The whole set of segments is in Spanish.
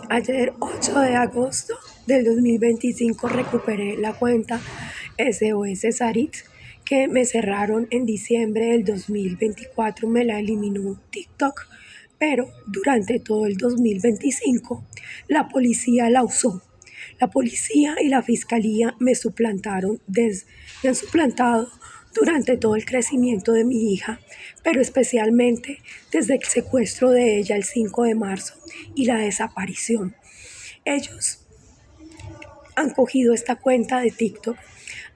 Ayer, 8 de agosto del 2025, recuperé la cuenta SOS Sarit que me cerraron en diciembre del 2024. Me la eliminó TikTok, pero durante todo el 2025 la policía la usó. La policía y la fiscalía me han suplantado durante todo el crecimiento de mi hija, pero especialmente desde el secuestro de ella el 5 de marzo y la desaparición. Ellos han cogido esta cuenta de TikTok,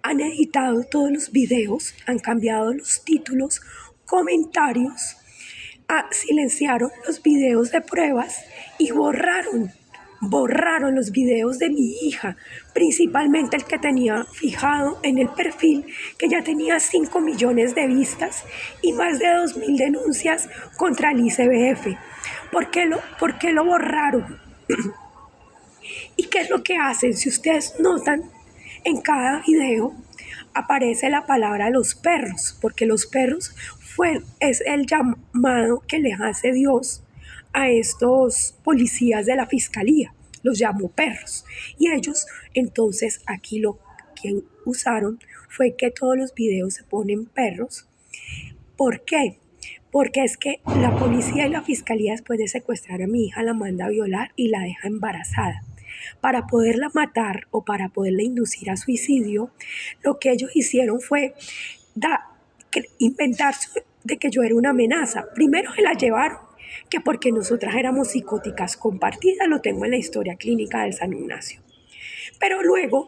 han editado todos los videos, han cambiado los títulos, comentarios, silenciaron los videos de pruebas y borraron los videos de mi hija, principalmente el que tenía fijado en el perfil, que ya tenía 5 millones de vistas y más de 2.000 denuncias contra el ICBF. ¿Por qué lo borraron? ¿Y qué es lo que hacen? Si ustedes notan, en cada video aparece la palabra los perros, porque los perros es el llamado que les hace Dios a estos policías de la fiscalía. Los llamó perros. Y ellos, entonces, aquí lo que usaron fue que todos los videos se ponen perros. ¿Por qué? Porque es que la policía y la fiscalía, después de secuestrar a mi hija, la manda a violar y la deja embarazada. Para poderla matar o para poderla inducir a suicidio, lo que ellos hicieron fue inventarse de que yo era una amenaza. Primero se la llevaron, que porque nosotras éramos psicóticas compartidas, lo tengo en la historia clínica del San Ignacio. Pero luego,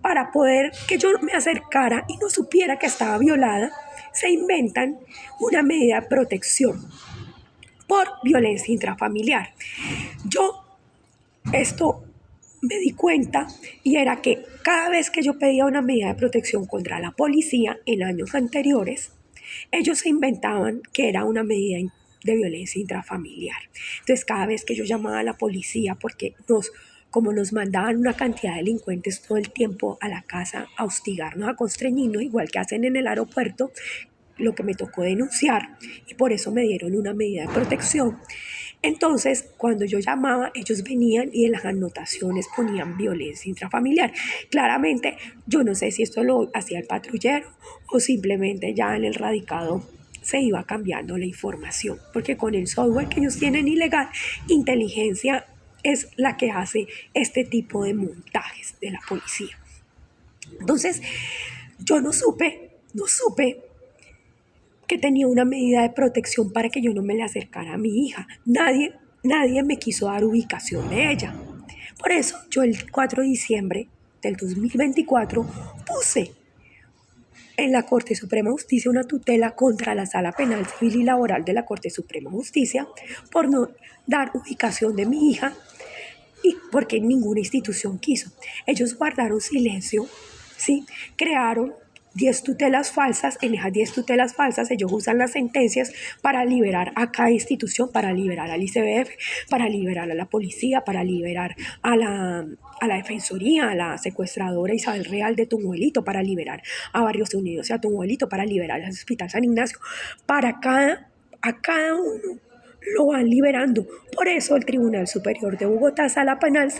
para poder que yo me acercara y no supiera que estaba violada, se inventan una medida de protección por violencia intrafamiliar. Yo esto me di cuenta y era que cada vez que yo pedía una medida de protección contra la policía en años anteriores, ellos se inventaban que era una medida de violencia intrafamiliar. Entonces, cada vez que yo llamaba a la policía, porque como nos mandaban una cantidad de delincuentes todo el tiempo a la casa a hostigarnos, a constreñirnos, igual que hacen en el aeropuerto, lo que me tocó denunciar y por eso me dieron una medida de protección. Entonces, cuando yo llamaba, ellos venían y en las anotaciones ponían violencia intrafamiliar. Claramente, yo no sé si esto lo hacía el patrullero o simplemente ya en el radicado se iba cambiando la información, porque con el software que ellos tienen ilegal, inteligencia es la que hace este tipo de montajes de la policía. Entonces, yo no supe que tenía una medida de protección para que yo no me le acercara a mi hija. Nadie me quiso dar ubicación de ella. Por eso yo el 4 de diciembre del 2024 puse en la Corte Suprema de Justicia una tutela contra la Sala Penal Civil y Laboral de la Corte Suprema de Justicia por no dar ubicación de mi hija y porque ninguna institución quiso. Ellos guardaron silencio, ¿sí? Crearon 10 tutelas falsas. En esas 10 tutelas falsas ellos usan las sentencias para liberar a cada institución, para liberar al ICBF, para liberar a la policía, para liberar a la Defensoría, a la secuestradora Isabel Real de Tunjuelito, para liberar a Barrios Unidos y a Tunjuelito, para liberar al Hospital San Ignacio. A cada uno lo van liberando. Por eso el Tribunal Superior de Bogotá, Sala Penal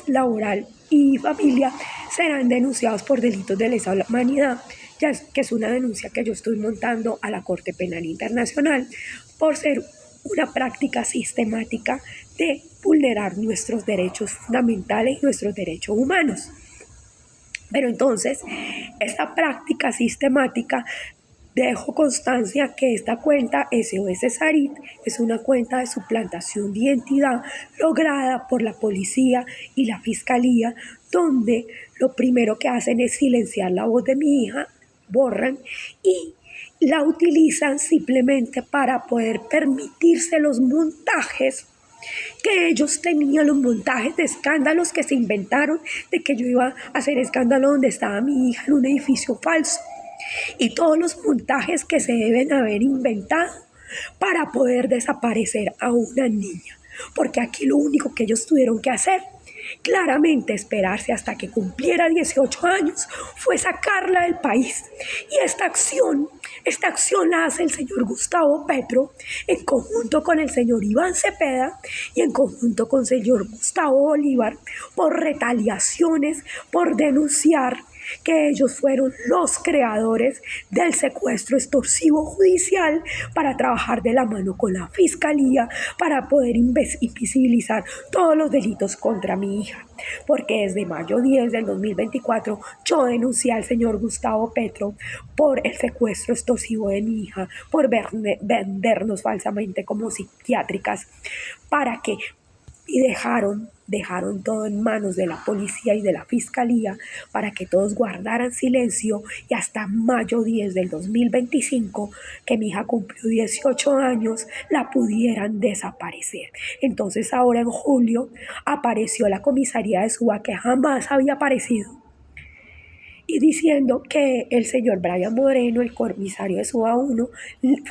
Laboral y Familia, serán denunciados por delitos de lesa humanidad, ya que es una denuncia que yo estoy montando a la Corte Penal Internacional por ser una práctica sistemática de vulnerar nuestros derechos fundamentales y nuestros derechos humanos. Pero entonces, esta práctica sistemática, dejo constancia que esta cuenta SOS Sarit es una cuenta de suplantación de identidad lograda por la policía y la fiscalía, donde lo primero que hacen es silenciar la voz de mi hija, borran y la utilizan simplemente para poder permitirse los montajes que ellos tenían, los montajes de escándalos que se inventaron de que yo iba a hacer escándalo donde estaba mi hija en un edificio falso, y todos los montajes que se deben haber inventado para poder desaparecer a una niña. Porque aquí lo único que ellos tuvieron que hacer claramente esperarse hasta que cumpliera 18 años fue sacarla del país. Y esta acción la hace el señor Gustavo Petro en conjunto con el señor Iván Cepeda y en conjunto con el señor Gustavo Bolívar por retaliaciones, por denunciar que ellos fueron los creadores del secuestro extorsivo judicial para trabajar de la mano con la fiscalía para poder invisibilizar todos los delitos contra mi hija. Porque desde mayo 10 del 2024 yo denuncié al señor Gustavo Petro por el secuestro extorsivo de mi hija, por vendernos falsamente como psiquiátricas, para que y dejaron todo en manos de la policía y de la fiscalía para que todos guardaran silencio y hasta mayo 10 del 2025, que mi hija cumplió 18 años, la pudieran desaparecer. Entonces ahora en julio apareció la comisaría de Suba, que jamás había aparecido, y diciendo que el señor Brian Moreno, el comisario de Suba 1,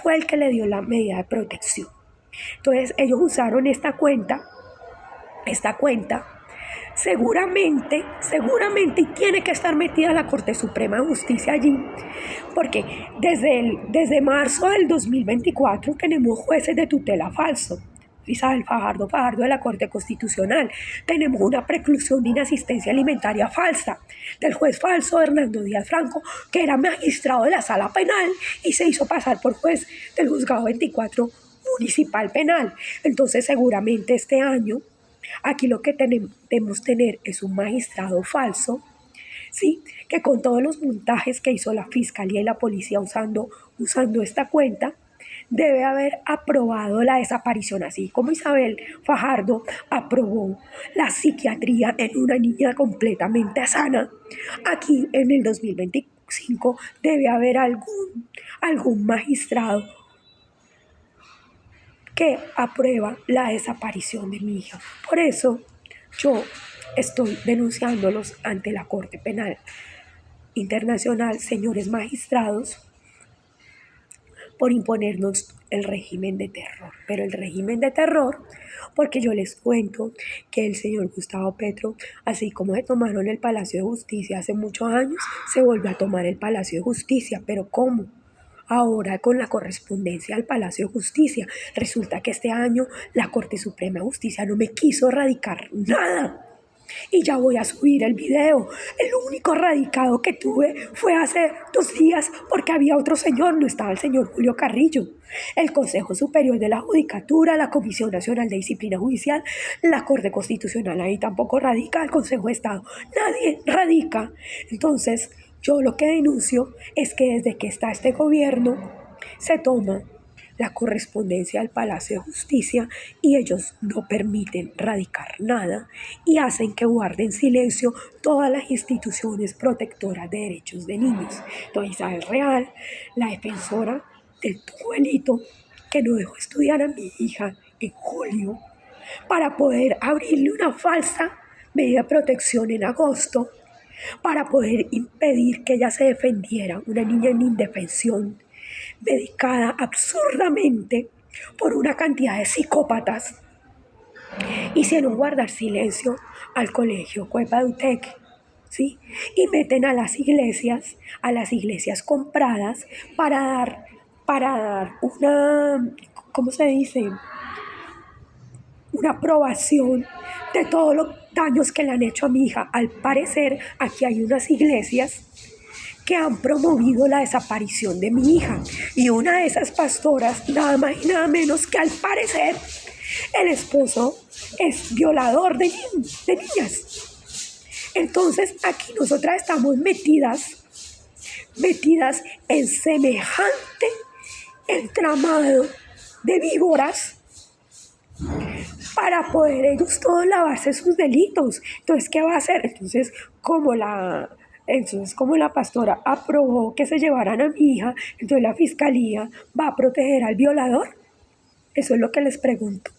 fue el que le dio la medida de protección. Entonces ellos usaron esta cuenta seguramente, y tiene que estar metida la Corte Suprema de Justicia allí, porque desde marzo del 2024 tenemos jueces de tutela falso. Isabel Fajardo de la Corte Constitucional. Tenemos una preclusión de inasistencia alimentaria falsa del juez falso Hernando Díaz Franco, que era magistrado de la Sala Penal y se hizo pasar por juez del Juzgado 24 Municipal Penal. Entonces seguramente este año aquí lo que debemos tener es un magistrado falso, ¿sí? Que con todos los montajes que hizo la fiscalía y la policía usando esta cuenta, debe haber aprobado la desaparición, así como Isabel Fajardo aprobó la psiquiatría en una niña completamente sana. Aquí en el 2025 debe haber algún magistrado que aprueba la desaparición de mi hija. Por eso yo estoy denunciándolos ante la Corte Penal Internacional, señores magistrados, por imponernos el régimen de terror. Pero el régimen de terror, porque yo les cuento que el señor Gustavo Petro, así como se tomaron el Palacio de Justicia hace muchos años, se volvió a tomar el Palacio de Justicia. ¿Pero cómo? Ahora con la correspondencia al Palacio de Justicia. Resulta que este año la Corte Suprema de Justicia no me quiso radicar nada. Y ya voy a subir el video. El único radicado que tuve fue hace 2 días porque había otro señor, no estaba el señor Julio Carrillo. El Consejo Superior de la Judicatura, la Comisión Nacional de Disciplina Judicial, la Corte Constitucional ahí tampoco radica, el Consejo de Estado, nadie radica. Entonces yo lo que denuncio es que desde que está este gobierno se toma la correspondencia al Palacio de Justicia y ellos no permiten radicar nada y hacen que guarden silencio todas las instituciones protectoras de derechos de niños. Entonces Isabel Real, la defensora del abuelito que no dejó estudiar a mi hija en julio para poder abrirle una falsa medida de protección en agosto, para poder impedir que ella se defendiera, una niña en indefensión, medicada absurdamente por una cantidad de psicópatas, hicieron guardar silencio al colegio Cuepa de Utec, ¿sí? Y meten a las iglesias compradas para dar una, ¿cómo se dice?, una aprobación de todos los daños que le han hecho a mi hija. Al parecer, aquí hay unas iglesias que han promovido la desaparición de mi hija. Y una de esas pastoras, nada más y nada menos que al parecer, el esposo es violador de niñas. Entonces, aquí nosotras estamos metidas en semejante entramado de víboras para poder ellos todos lavarse sus delitos. Entonces, ¿qué va a hacer? Entonces, como la pastora aprobó que se llevaran a mi hija, entonces la fiscalía va a proteger al violador. Eso es lo que les pregunto.